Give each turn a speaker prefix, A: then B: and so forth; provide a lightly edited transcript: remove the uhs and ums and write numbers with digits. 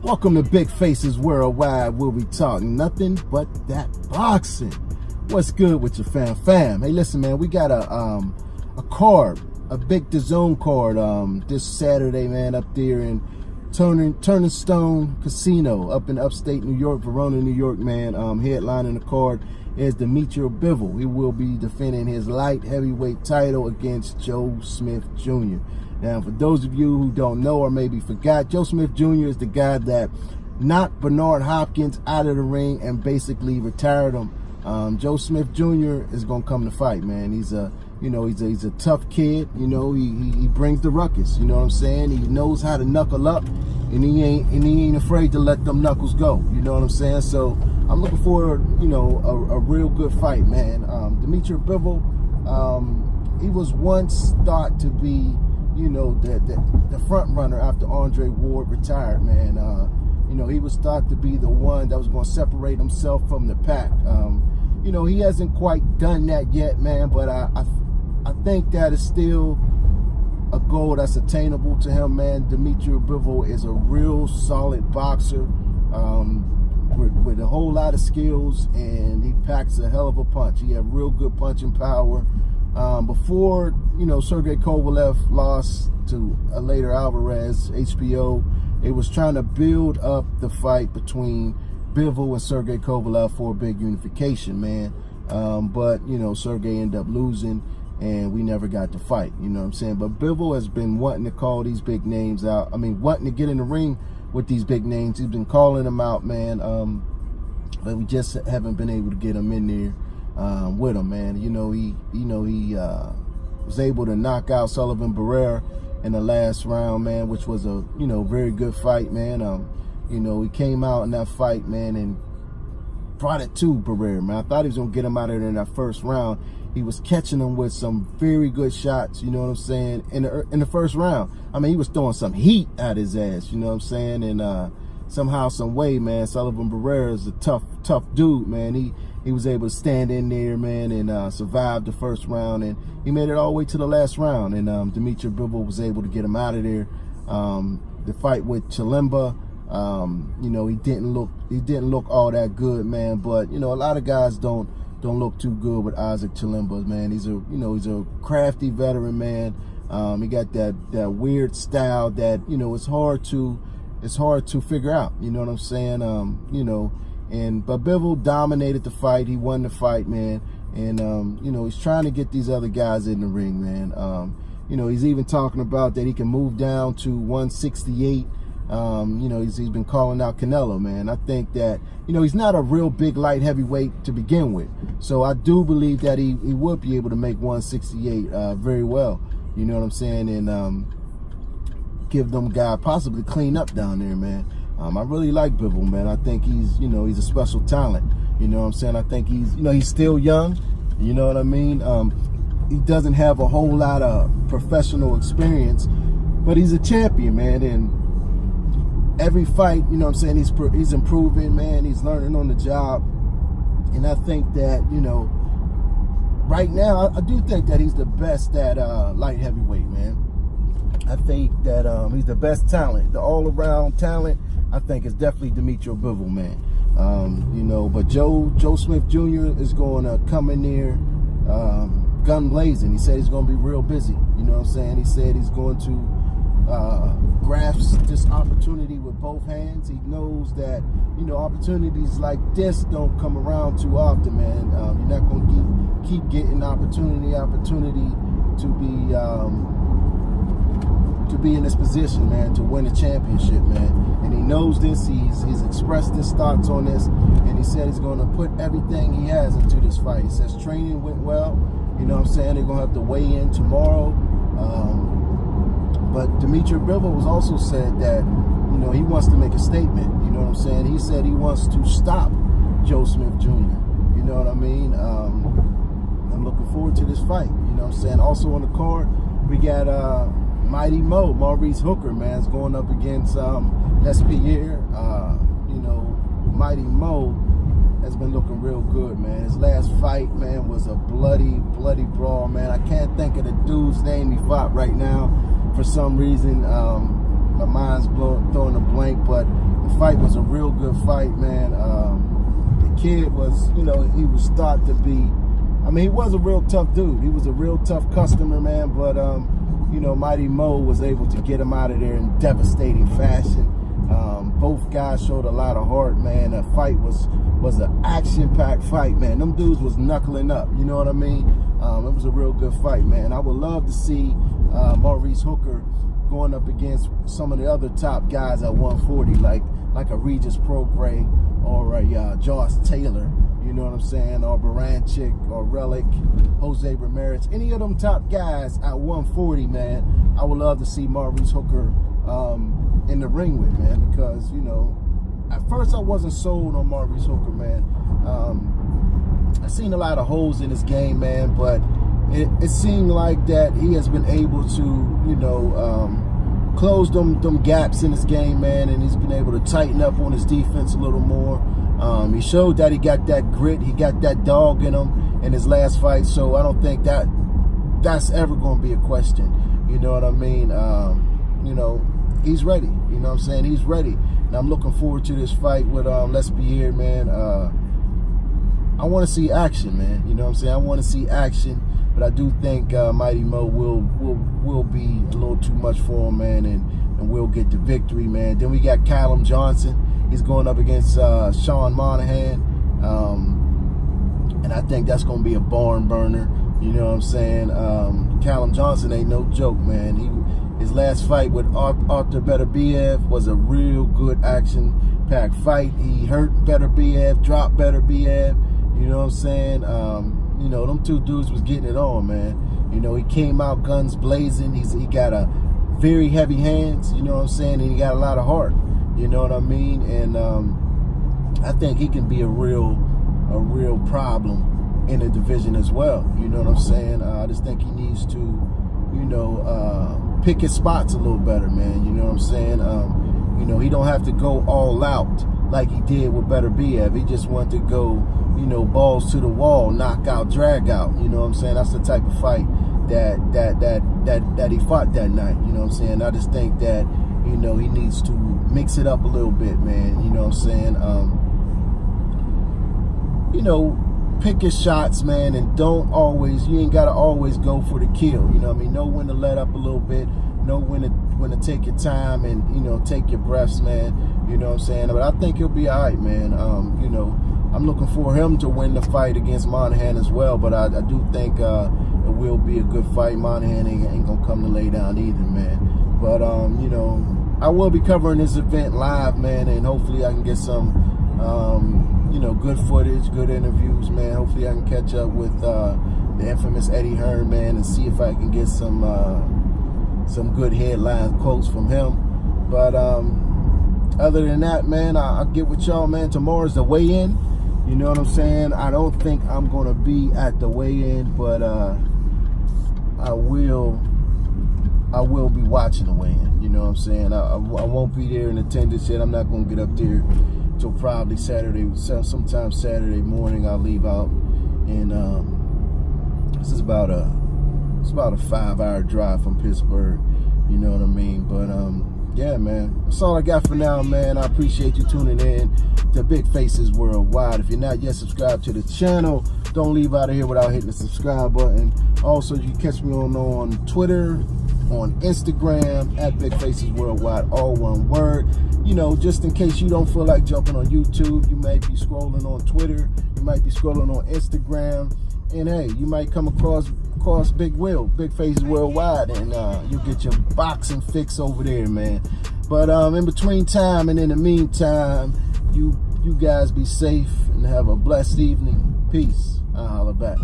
A: Welcome to Big Faces Worldwide, where we talk nothing but that boxing. What's good with your fam? Hey, listen, man, we got a card, a big DAZN card this Saturday, man, up there in Turning Stone Casino up in upstate New York, Verona, New York, man. Headlining the card is DMITRY BIVOL. He will be defending his light heavyweight title against Joe Smith Jr. Now, for those of you who don't know or maybe forgot, Joe Smith Jr. is the guy that knocked Bernard Hopkins out of the ring and basically retired him. Joe Smith Jr. is gonna come to fight, man. He's a tough kid. You know, he brings the ruckus. You know what I'm saying? He knows how to knuckle up, and he ain't afraid to let them knuckles go. You know what I'm saying? So I'm looking for a real good fight, man. DMITRY Bivol, he was once thought to be the front runner after Andre Ward retired, man. He was thought to be the one that was going to separate himself from the pack. He hasn't quite done that yet, man, but I think that is still a goal that's attainable to him, man. DMITRY Bivol is a real solid boxer with a whole lot of skills, and he packs a hell of a punch. He has real good punching power. Before, Sergey Kovalev lost to a later Alvarez, HBO, it was trying to build up the fight between Bivol and Sergey Kovalev for a big unification, man. But Sergey ended up losing, and we never got to fight, you know what I'm saying? But Bivol has been wanting to call these big names out. I mean, wanting to get in the ring with these big names. He's been calling them out, man. But we just haven't been able to get him in there with him, man. He was able to knock out Sullivan Barrera in the last round, man, which was a very good fight, man. He came out in that fight, man, and brought it to Barrera, man. I thought he was gonna get him out of there in that first round. He was catching him with some very good shots, you know what I'm saying, in the first round. I mean, he was throwing some heat at his ass, you know what I'm saying, and somehow, some way, man, Sullivan Barrera is a tough dude, man. He was able to stand in there, man, and survive the first round, and he made it all the way to the last round, and DMITRY Bivol was able to get him out of there. The fight with Chilemba, he didn't look all that good, man, but a lot of guys don't look too good with Isaac Chilemba, man. He's a crafty veteran, man. He got that weird style that it's hard to figure out, you know what I'm saying? But Bivol dominated the fight. He won the fight, man. And he's trying to get these other guys in the ring, man. He's even talking about that he can move down to 168. He's been calling out Canelo, man. I think that he's not a real big light heavyweight to begin with, so I do believe that he would be able to make 168 very well, you know what I'm saying, and give them guys possibly clean up down there, man. I really like Bivol, man. I think he's a special talent, you know what I'm saying. I think he's still young, you know what I mean. He doesn't have a whole lot of professional experience, but he's a champion, man, and every fight, you know what I'm saying, he's improving, man. He's learning on the job. And I think that, right now, I do think that he's the best at light heavyweight, man. I think that he's the best talent. The all-around talent, I think, is definitely DMITRY Bivol, man. But Joe Smith Jr. is going to come in there gun blazing. He said he's going to be real busy, you know what I'm saying. He said he's going to grasp this opportunity with both hands. He knows that opportunities like this don't come around too often, man. You're not going to keep getting opportunity to be in this position, man, to win a championship, man. And he knows this. He's expressed his thoughts on this, and he said he's going to put everything he has into this fight. He says training went well, you know what I'm saying. They're going to have to weigh in tomorrow. But DMITRY Bivol was also said that, he wants to make a statement, you know what I'm saying. He said he wants to stop Joe Smith Jr., you know what I mean. I'm looking forward to this fight, you know what I'm saying. Also on the card, we got Maurice Hooker, man, is going up against LESPIERRE. Mighty Mo has been looking real good, man. His last fight, man, was a bloody brawl, man. I can't think of the dude's name he fought right now. For some reason, my mind's throwing a blank, but the fight was a real good fight, man. The kid was, you know, he was thought to be, I mean, he was a real tough dude. He was a real tough customer, man, but, you know, Mighty Mo was able to get him out of there in devastating fashion. Both guys showed a lot of heart, man. The fight was an action-packed fight, man. Them dudes was knuckling up, you know what I mean? It was a real good fight, man. I would love to see Maurice Hooker going up against some of the other top guys at 140, like a Regis Prograis or a Josh Taylor, you know what I'm saying, or Baranchik or Relic, Jose Ramirez, any of them top guys at 140, man. I would love to see Maurice Hooker in the ring with, man, because, you know, at first I wasn't sold on Maurice Hooker, man. I've seen a lot of holes in his game, man, but it seemed like that he has been able to, you know, close them gaps in his game, man, and he's been able to tighten up on his defense a little more. He showed that he got that grit, he got that dog in him in his last fight, so I don't think that's ever going to be a question. You know what I mean? You know, he's ready. You know what I'm saying? He's ready. And I'm looking forward to this fight with LESPIERRE, man. I want to see action, man. You know what I'm saying? I want to see action, but I do think Mighty Mo will be a little too much for him, man, and we'll get the victory, man. Then we got Callum Johnson. He's going up against SEAN Monaghan, and I think that's going to be a barn burner. You know what I'm saying? Callum Johnson ain't no joke, man. His last fight with Arthur Beterbiev was a real good action-packed fight. He hurt Beterbiev, dropped Beterbiev. You know what I'm saying? You know, them two dudes was getting it on, man. You know, he came out guns blazing. He got a very heavy hands, you know what I'm saying? And he got a lot of heart, you know what I mean? And I think he can be a real problem in the division as well. You know what I'm saying? I just think he needs to, you know, pick his spots a little better, man. You know what I'm saying? You know, he don't have to go all out like he did with Beterbiev. He just wanted to go, you know, balls to the wall, knockout, drag out. You know what I'm saying? That's the type of fight that he fought that night. You know what I'm saying? I just think that, you know, he needs to mix it up a little bit, man. You know what I'm saying? You know, pick your shots, man, and you ain't got to always go for the kill. You know what I mean? Know when to let up a little bit. Know when to take your time and, you know, take your breaths, man. You know what I'm saying? But I think he'll be all right, man. You know, I'm looking for him to win the fight against Monahan as well, but I do think it will be a good fight. Monahan ain't going to come to lay down either, man. But, you know, I will be covering this event live, man, and hopefully I can get some, you know, good footage, good interviews, man. Hopefully I can catch up with the infamous Eddie Hearn, man, and see if I can get some good headline quotes from him. But other than that, man, I'll get with y'all, man. Tomorrow's the weigh-in. You know what I'm saying? I don't think I'm going to be at the weigh-in, but I will be watching the weigh-in. You know what I'm saying? I won't be there in attendance yet. I'm not going to get up there till probably sometime Saturday morning. I'll leave out, and this is about a 5-hour drive from Pittsburgh. You know what I mean? But yeah, man, that's all I got for now, man. I appreciate you tuning in to Big Faces Worldwide. If you're not yet subscribed to the channel, don't leave out of here without hitting the subscribe button. Also, you can catch me on Twitter, on Instagram at Big Faces Worldwide, all one word. You know, just in case you don't feel like jumping on YouTube, you might be scrolling on Twitter, you might be scrolling on Instagram, and hey, you might come across Big Will, Big Faces Worldwide, and you get your boxing fix over there, man. But in between time and in the meantime, you guys be safe and have a blessed evening. Peace. I'll holler back.